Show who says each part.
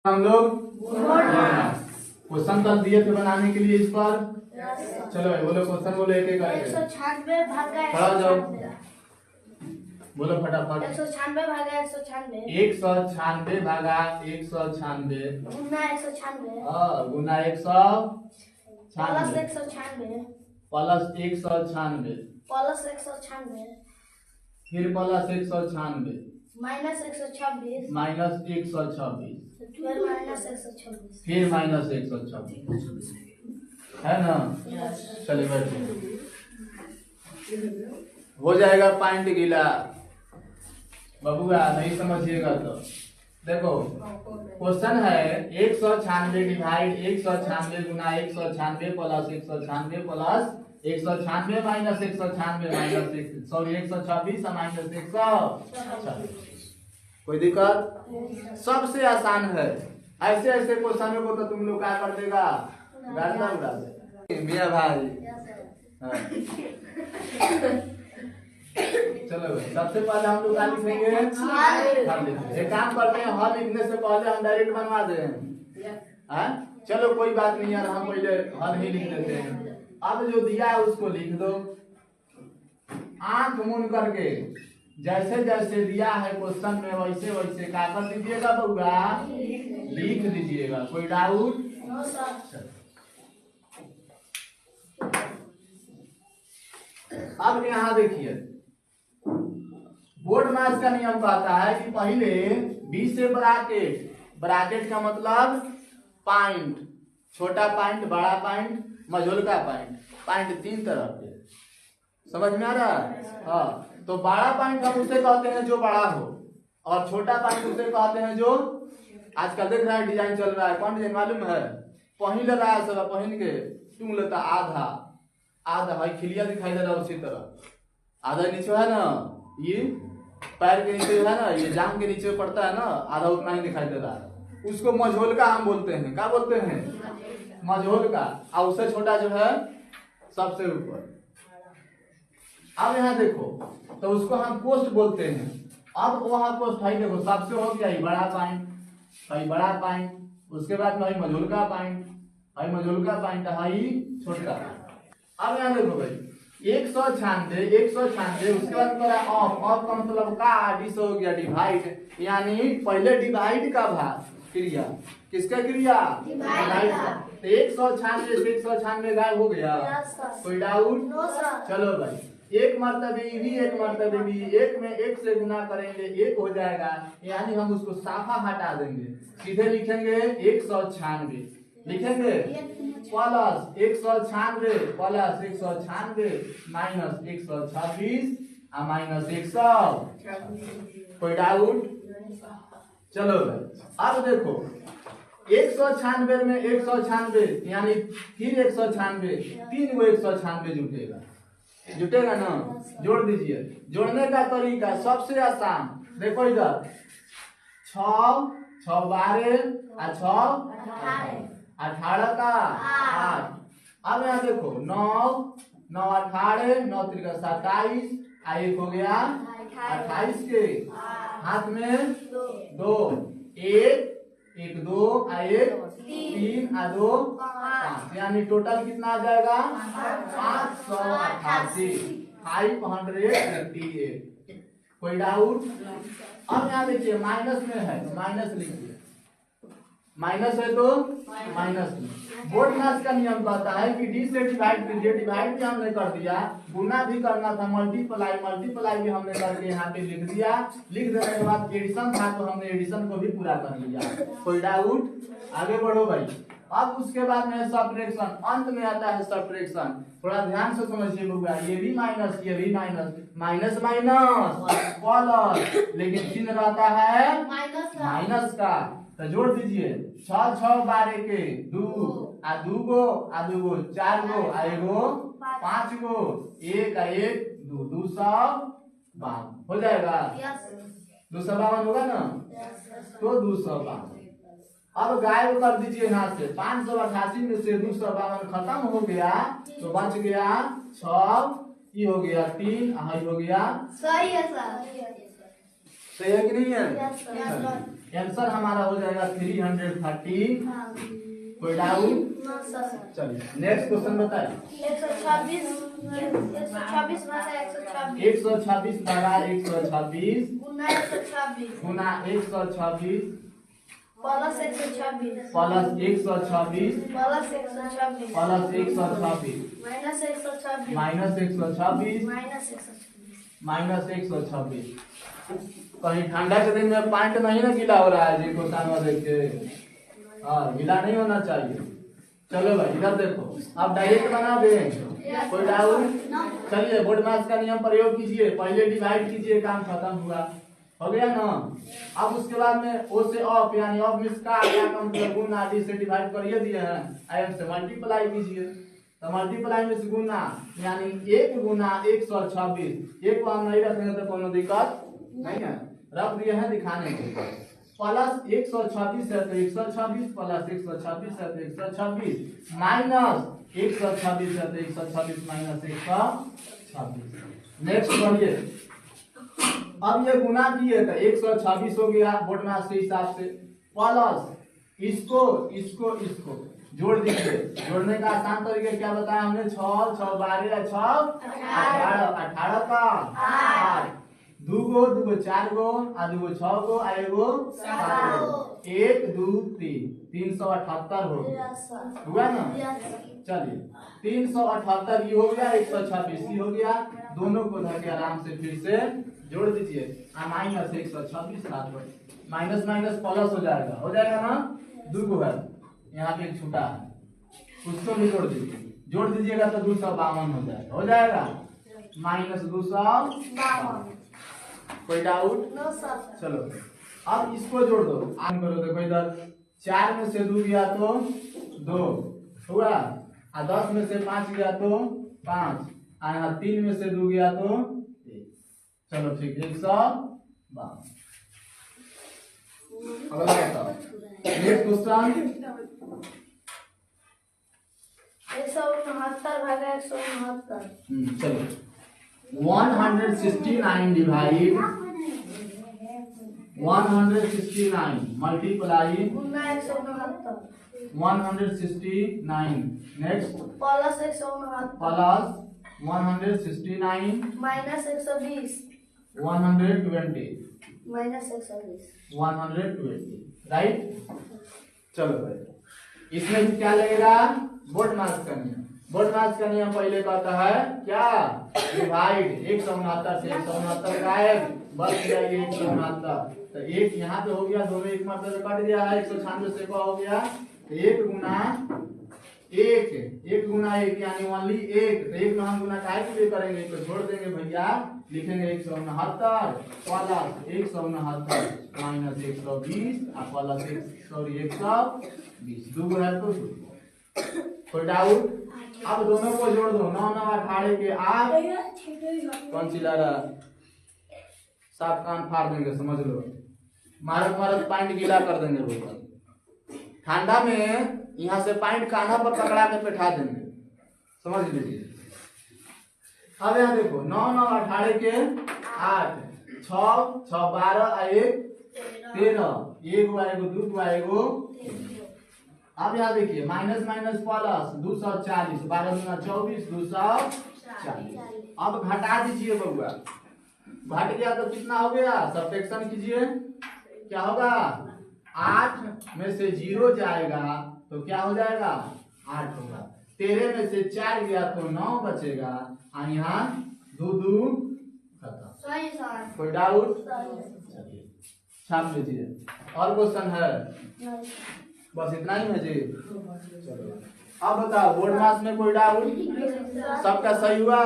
Speaker 1: हम लोग क्वेश्चन कर दिए थे बनाने के लिए इस पर। चलो भाई बोलो क्वेश्चन बोलो एक एक करके।
Speaker 2: 196 भागा
Speaker 1: खड़ा हो जाओ बोलो फटाफट।
Speaker 2: 196 भागा 196
Speaker 1: 196 भागा 196
Speaker 2: गुना 196
Speaker 1: गुना 196
Speaker 2: प्लस 196
Speaker 1: प्लस 196
Speaker 2: प्लस 196
Speaker 1: फिर प्लस 196
Speaker 2: माइनस 126
Speaker 1: माइनस 126
Speaker 2: फिर माइनस 126
Speaker 1: फिर माइनस 126 है ना। चलिए बैठिए हो जाएगा पॉइंट गीला। बबुआ नहीं समझिएगा तो देखो क्वेश्चन है 196 डिवाइड 196 गुना 196 plus 196 plus 196 minus 196 minus sorry 126 minus 126। कोई दिक्कत? सबसे आसान है। ऐसे ऐसे क्वेश्चनों को तो तुम लोग क्या कर देगा गाड़ना उड़ा देगा मियां भाई। चलो सबसे पहले हम लोग क्या लिखेंगे एक काम करते हैं हल लिखने से पहले हम डायरेक्ट बनवा दें। चलो कोई बात नहीं यार हम पहले हल ही लिख देते हैं। अब जो दिया है उसको लिख दो आंख मूंद करके। जैसे जैसे दिया है क्वेश्चन में वैसे वैसे क्या कर दीजिएगा बउआ लिख दीजिएगा। कोई डाउट? अब यहाँ देखिए बोर्ड मास का नियम कहता है कि पहले बी से ब्रैकेट, ब्रैकेट का मतलब पॉइंट, छोटा पॉइंट बड़ा पॉइंट मझोलका पॉइंट, पॉइंट तीन तरह के समझ में आ रहा है। हाँ तो बड़ा पॉइंट हम उसे कहते हैं जो बड़ा हो और छोटा पॉइंट उसे कहते हैं जो आजकल देख रहा है डिजाइन चल रहा है। कौन डिजाइन मालूम है? पहन रहा है सब पहन के तुम लेता आधा आधा भाई खिलिया दिखाई दे रहा है उसी तरह आधा नीचे है ना ये पैर के नीचे है ना ये जांग के नीचे पड़ता है ना आधा उतना ही दिखाई दे रहा है। उसको मझोलका हम बोलते हैं। क्या बोलते हैं? मझोलका। और उससे छोटा जो है सबसे ऊपर। अब यहाँ देखो तो उसको हम कोष्ठ बोलते हैं। अब वहां कोष्ठ है देखो सबसे हो गया बड़ा पॉइंट भाई बड़ा पॉइंट उसके बाद में मझोलका पॉइंट भाई मझोलका पॉइंट है छोटा। अब यहाँ देखो भाई 196 उसके बाद मेरा ऑफ का मतलब का डिस हो गया डिवाइड यानी पहले डिवाइड का भाग क्रिया किसका क्रिया डिवाइड का। तो 196 से 196 गायब हो गया। कोई डाउट? चलो भाई एक मर्तबे भी एक मर्तबे भी एक में एक से गुना करेंगे एक हो जाएगा यानी हम उसको साफा हटा देंगे सीधे लिखेंगे 196 लिखेंगे प्लस 196 प्लस 196 माइनस 126 माइनस 100। कोई डाउट? चलो भाई अब देखो 196 में 196 यानी फिर 196 तीन को 196 जुटेगा ना। जोड़ दीजिए। जोड़ने का तरीका सबसे आसान देखो इधर 6 12 और 18 का 8। अब यहाँ देखो 9 18 9 3 27 एक हो गया 28 के हाथ में 2 1 2 1 3 और 2 5 यानी टोटल कितना आ जाएगा 588 588। कोई डाउट? अब यहाँ देखिए माइनस में है तो माइनस लिखिए माइनस है तो माइनस में। बोर्ड मास का नियम कहता है कि डी से डिवाइड कीजिए। डिवाइड भी हमने कर दिया गुना भी करना था मल्टीप्लाई भी हमने करके यहाँ पे लिख दिया। लिख देने के बाद एडिशन था तो हमने एडिशन को भी पूरा कर लिया। कोई डाउट? आगे बढ़ो भाई। अब उसके बाद में सब्ट्रैक्शन अंत में आता है सब्ट्रैक्शन। थोड़ा ध्यान से समझिए बउआ ये भी माइनस ये भी माइनस माइनस माइनस प्लस लेकिन चिन्ह रहता है माइनस का। तो जोड़ दीजिए 6 6 12 के 2 आ 2 गो 4 गो आ 1 गो 5 गो 1 आ 1 2 252 हो जाएगा। 252 होगा ना तो 252। अब गायब कर दीजिए यहाँ से 588 में से 252 खत्म हो गया तो बच गया 6 ये हो गया 3 हो गया।
Speaker 2: सही है सर।
Speaker 1: सही है कि नहीं है? आंसर हमारा हो जाएगा 330। कोई डाउट? चलिए नेक्स्ट क्वेश्चन बताइए।
Speaker 2: 126
Speaker 1: 126 लगा 126
Speaker 2: गुना 126
Speaker 1: गुना 126
Speaker 2: plus 126
Speaker 1: plus 126
Speaker 2: plus 126
Speaker 1: plus 126
Speaker 2: minus 126
Speaker 1: minus 126
Speaker 2: minus 126
Speaker 1: minus 126। कहीं ठंडा के दिन में पैंट नहीं ना गीला हो रहा है जी क्वेश्चन में देख के। हाँ गीला नहीं होना चाहिए। चलो भाई इधर देखो आप डायरेक्ट बना दें, कोई डाउट? चलिए बोर्ड मास का नियम प्रयोग कीजिए, पहले डिवाइड कीजिए, काम खत्म हुआ, हो गया ना। अब उसके बाद में ओ से ऑफ यानी ऑफ मिस का क्या मतलब गुना डी से डिवाइड करिए दिए हैं, आई से मल्टीप्लाई कीजिए, तो मल्टीप्लाई में से गुना यानी 1 गुना 126। एक को हम नहीं रखेंगे तो कोनो दिक्कत नहीं है, रख दिए हैं दिखाने के। प्लस 126 है तो 126 प्लस 126 है तो 126 माइनस 126 है तो 126 माइनस 126। नेक्स्ट बढ़िए। अब ये गुना किए तो 126 हो गया बोर्ड मास के हिसाब से, प्लस इसको इसको इसको जोड़ दीजिए। जोड़ने का आसान तरीका क्या बताया हमने? 6 6 12 6 18 का 8 2 गो 2 गो 4 गो आ 2 गो 6 गो आ 1 गो 7 गो 1 2 3 378 हो गया, हुआ ना। चलिए 378 ये हो गया, 126 ये हो गया, दोनों को धर के आराम से फिर से जोड़ दीजिए। माइनस 126 माइनस माइनस प्लस हो जाएगा ना। 2 गो है यहाँ पे छूटा है, उसको भी जोड़ दीजिए, जोड़ दीजिएगा तो 252 हो जाएगा माइनस 252। कोई डाउट? चलो अब इसको जोड़ दो, आम करो। देखो इधर 4 में से 2 गया तो 2 हुआ, 10 में से 5 गया तो 5, 3 में से 2 गया तो 1। चलो ठीक 152। अगला बताओ नेक्स्ट क्वेश्चन।
Speaker 2: 169 भागा 169।
Speaker 1: चलो 169 डिवाइड 169 मल्टीप्लाई
Speaker 2: गुना 169
Speaker 1: 169। Next
Speaker 2: plus 169
Speaker 1: plus 169
Speaker 2: minus 120
Speaker 1: 120
Speaker 2: minus 120
Speaker 1: 120 right. चलो भाई इसमें भी क्या लगेगा? बोर्ड मास का नियम। बोर्ड मास का नियम पहले कहता है क्या? डिवाइड 169 से 169 गायब, बच गया 169, तो 1 यहाँ पे हो गया, दोनों एक मतलब कट गया है, 196 से क्या हो गया? 1 गुना 1 गुना 1 यानी ओनली 1, तो 1 में हम गुना काहे के लिए करेंगे? तो छोड़ देंगे भैया, लिखेंगे 169 प्लस 169 माइनस 120 प्लस 120 2 गो है तो कोई डाउट? अब दोनों को जोड़ दो, 9 9 18 के 8 कौन सी लारा साफ कान फाड़ देंगे, समझ लो। मारत मारत पैंट गीला कर देंगे बोतल ठंडा में, यहाँ से पैंट कान्हा पर पकड़ा के बैठा देंगे, समझ लीजिए। अब यहाँ देखो 9 9 18 के 8 6 6 12 1 13 1 गो 2 गो 1। अब यहाँ देखिए माइनस माइनस प्लस 240 12 गुना 24 240। अब घटा दीजिए बउआ, घट गया तो कितना हो गया? सब्ट्रैक्शन कीजिए, क्या होगा? 8 में से 0 जाएगा तो क्या हो जाएगा? 8 होगा। 13 में से 4 गया तो 9 बचेगा, और यहाँ 2 2 खत्म। कोई डाउट? छाप लीजिए। और क्वेश्चन है? बस इतना ही है जी। चलो अब बताओ बोर्ड मास में कोई डाउट? सबका सही हुआ?